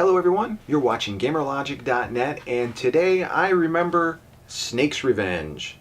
Hello everyone, you're watching GamerLogic.net, and today I remember Snake's Revenge.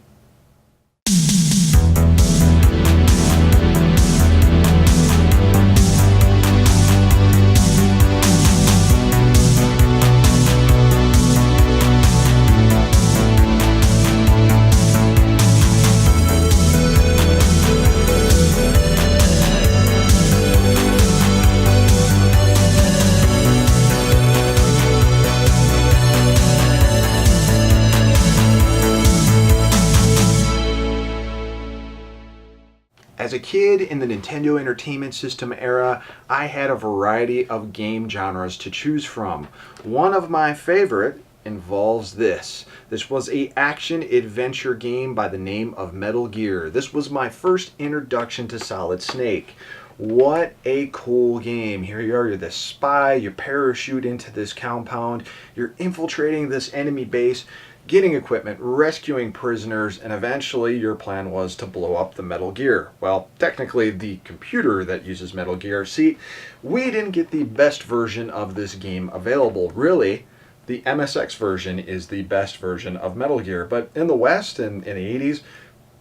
As a kid in the Nintendo Entertainment System era, I had a variety of game genres to choose from. One of my favorite involves this. This was an action-adventure game by the name of Metal Gear. This was my first introduction to Solid Snake. What a cool game. Here you are, you're this spy, you parachute into this compound, you're infiltrating this enemy base, getting equipment, rescuing prisoners, and eventually your plan was to blow up the Metal Gear. Well, technically the computer that uses Metal Gear. See, we didn't get the best version of this game available. Really, the MSX version is the best version of Metal Gear. But in the West, in the 80s,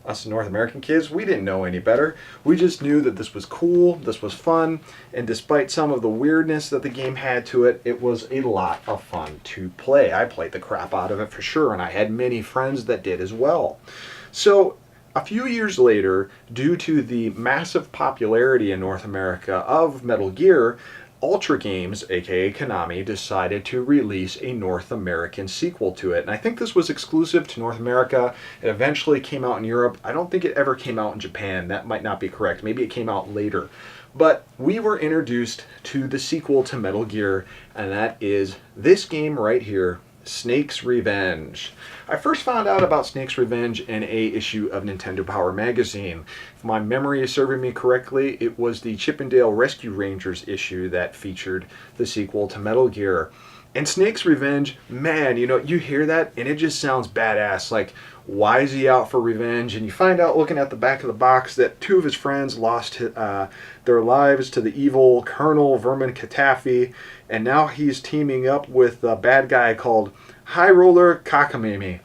us North American kids, we didn't know any better. We just knew that this was cool, this was fun, and despite some of the weirdness that the game had to it, it was a lot of fun to play. I played the crap out of it for sure, and I had many friends that did as well. So a few years later, due to the massive popularity in North America of Metal Gear, Ultra Games, aka Konami, decided to release a North American sequel to it. And I think this was exclusive to North America. It eventually came out in Europe. I don't think it ever came out in Japan. That might not be correct. Maybe it came out later. But we were introduced to the sequel to Metal Gear, and that is this game right here, Snake's Revenge. I first found out about Snake's Revenge in a issue of Nintendo Power magazine. If my memory is serving me correctly, it was the Chippendale Rescue Rangers issue that featured the sequel to Metal Gear. And Snake's Revenge, man, you hear that and it just sounds badass. Like, why is he out for revenge? And you find out looking at the back of the box that two of his friends lost their lives to the evil Colonel Vermin Katafi, and now he's teaming up with a bad guy called High Roller Kakamimi.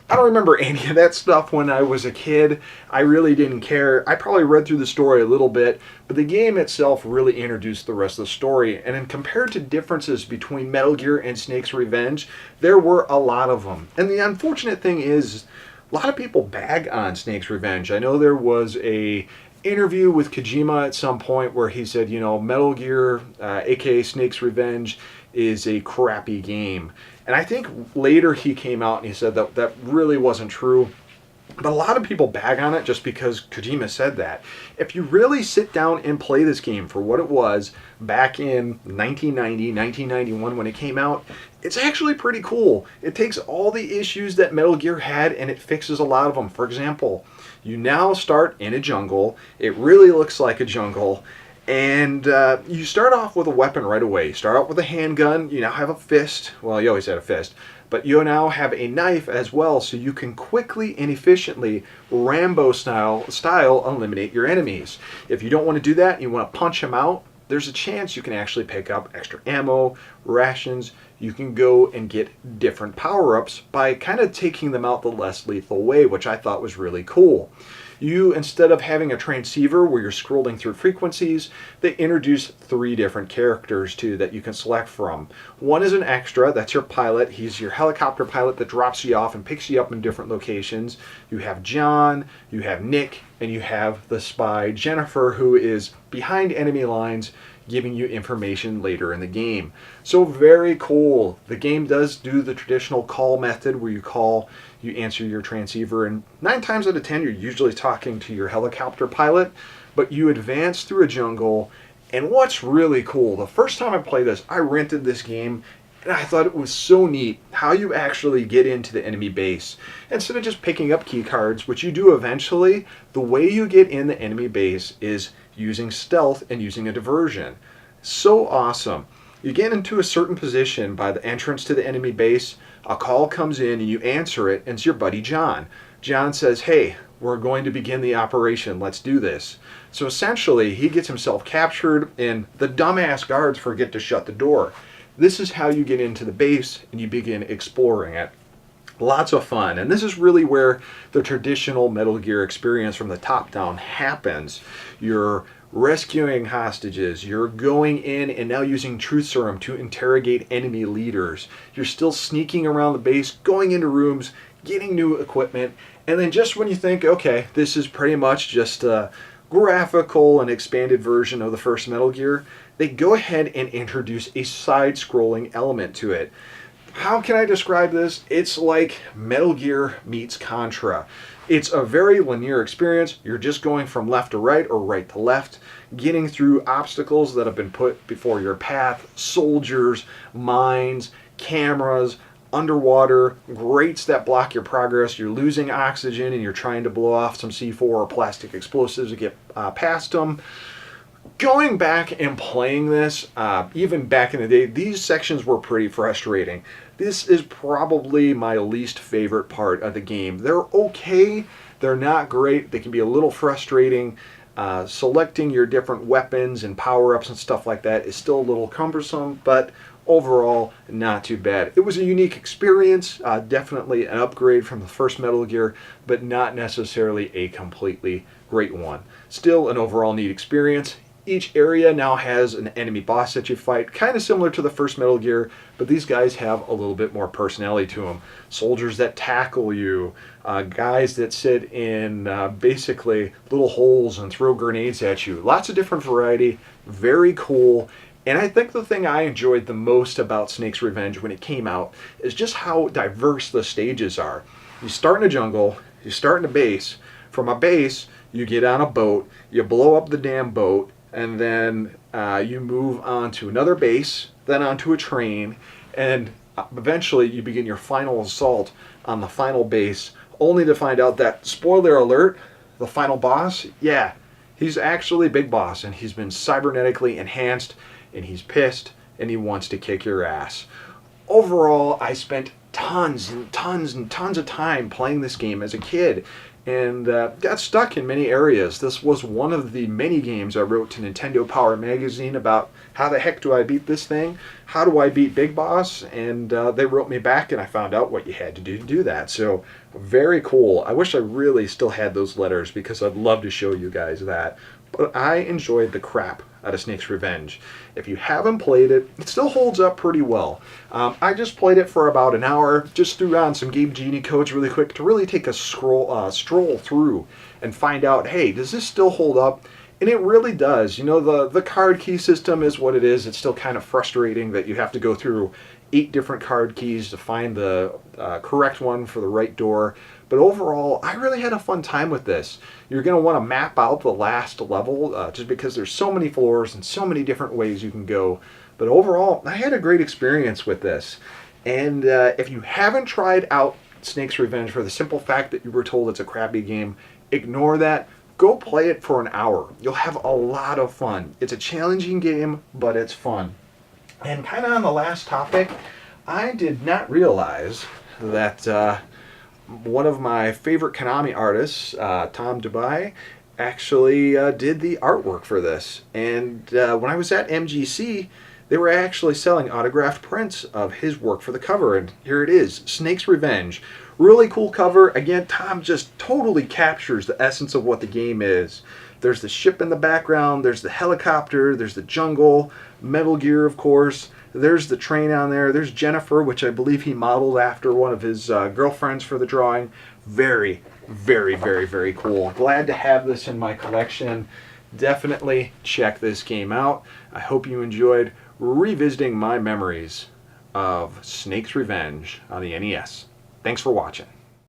I don't remember any of that stuff when I was a kid. I really didn't care. I probably read through the story a little bit, but the game itself really introduced the rest of the story. And then compared to differences between Metal Gear and Snake's Revenge, there were a lot of them. And the unfortunate thing is, a lot of people bag on Snake's Revenge. I know there was a interview with Kojima at some point where he said, Metal Gear, aka Snake's Revenge, is a crappy game. And I think later he came out and he said that that really wasn't true. But a lot of people bag on it just because Kojima said that. If you really sit down and play this game for what it was back in 1990, 1991 when it came out, it's actually pretty cool. It takes all the issues that Metal Gear had and it fixes a lot of them. For example, you now start in a jungle. It really looks like a jungle. And you start off with a weapon right away. You start out with a handgun. You now have a fist. Well, you always had a fist. But you now have a knife as well, so you can quickly and efficiently, Rambo style eliminate your enemies. If you don't want to do that and you want to punch them out, there's a chance you can actually pick up extra ammo, rations. You can go and get different power-ups by kind of taking them out the less lethal way, which I thought was really cool. You, instead of having a transceiver where you're scrolling through frequencies, they introduce 3 different characters too that you can select from. One is an extra, that's your pilot. He's your helicopter pilot that drops you off and picks you up in different locations. You have John, you have Nick, and you have the spy Jennifer, who is behind enemy lines giving you information later in the game. So very cool. The game does do the traditional call method where you answer your transceiver, and 9 times out of 10 you're usually talking to your helicopter pilot, but you advance through a jungle. And what's really cool, the first time I played this, I rented this game and I thought it was so neat how you actually get into the enemy base. Instead of just picking up key cards, which you do eventually, the way you get in the enemy base is using stealth and using a diversion. So awesome. You get into a certain position by the entrance to the enemy base, a call comes in and you answer it, and it's your buddy John. John says, hey, we're going to begin the operation, let's do this. So essentially, he gets himself captured and the dumbass guards forget to shut the door. this is how you get into the base and you begin exploring it. Lots of fun, and this is really where the traditional Metal Gear experience from the top down happens. You're rescuing hostages, you're going in and now using truth serum to interrogate enemy leaders. You're still sneaking around the base, going into rooms, getting new equipment, and then just when you think, okay, this is pretty much just a graphical and expanded version of the first Metal Gear, they go ahead and introduce a side-scrolling element to it. How can I describe this? It's like Metal Gear meets Contra. It's a very linear experience. You're just going from left to right or right to left, getting through obstacles that have been put before your path, soldiers, mines, cameras, underwater, grates that block your progress. You're losing oxygen and you're trying to blow off some C4 or plastic explosives to get past them. Going back and playing this, even back in the day, these sections were pretty frustrating. This is probably my least favorite part of the game. They're okay, they're not great, they can be a little frustrating. Selecting your different weapons and power-ups and stuff like that is still a little cumbersome, but overall, not too bad. It was a unique experience, definitely an upgrade from the first Metal Gear, but not necessarily a completely great one. Still an overall neat experience. Each area now has an enemy boss that you fight, kind of similar to the first Metal Gear, but these guys have a little bit more personality to them. Soldiers that tackle you, guys that sit in basically little holes and throw grenades at you. Lots of different variety, very cool. And I think the thing I enjoyed the most about Snake's Revenge when it came out is just how diverse the stages are. You start in a jungle, you start in a base. From a base, you get on a boat, you blow up the damn boat, and then you move on to another base, then onto a train, and eventually you begin your final assault on the final base, only to find out that, spoiler alert, the final boss, yeah, he's actually Big Boss, and he's been cybernetically enhanced, and he's pissed, and he wants to kick your ass. Overall, I spent tons and tons and tons of time playing this game as a kid, and got stuck in many areas. This was one of the many games I wrote to Nintendo Power Magazine about how the heck do I beat this thing? How do I beat Big Boss? And they wrote me back and I found out what you had to do that. So very cool. I wish I really still had those letters because I'd love to show you guys that. But I enjoyed the crap out of Snake's Revenge. If you haven't played it, it still holds up pretty well. I just played it for about an hour, just threw on some Game Genie codes really quick to really take a stroll through and find out, hey, does this still hold up? And it really does. You know, the card key system is what it is. It's still kind of frustrating that you have to go through 8 different card keys to find the correct one for the right door. But overall, I really had a fun time with this. You're going to want to map out the last level just because there's so many floors and so many different ways you can go. But overall, I had a great experience with this. And if you haven't tried out Snake's Revenge for the simple fact that you were told it's a crappy game, ignore that. Go play it for an hour. You'll have a lot of fun. It's a challenging game, but it's fun. And kind of on the last topic, I did not realize that one of my favorite Konami artists, Tom Dubai, actually did the artwork for this. And when I was at MGC, they were actually selling autographed prints of his work for the cover. And here it is, Snake's Revenge. Really cool cover. Again, Tom just totally captures the essence of what the game is. There's the ship in the background, there's the helicopter, there's the jungle, Metal Gear, of course. There's the train on there. There's Jennifer, which I believe he modeled after one of his girlfriends for the drawing. Very, very, very, very cool. Glad to have this in my collection. Definitely check this game out. I hope you enjoyed revisiting my memories of Snake's Revenge on the NES. Thanks for watching.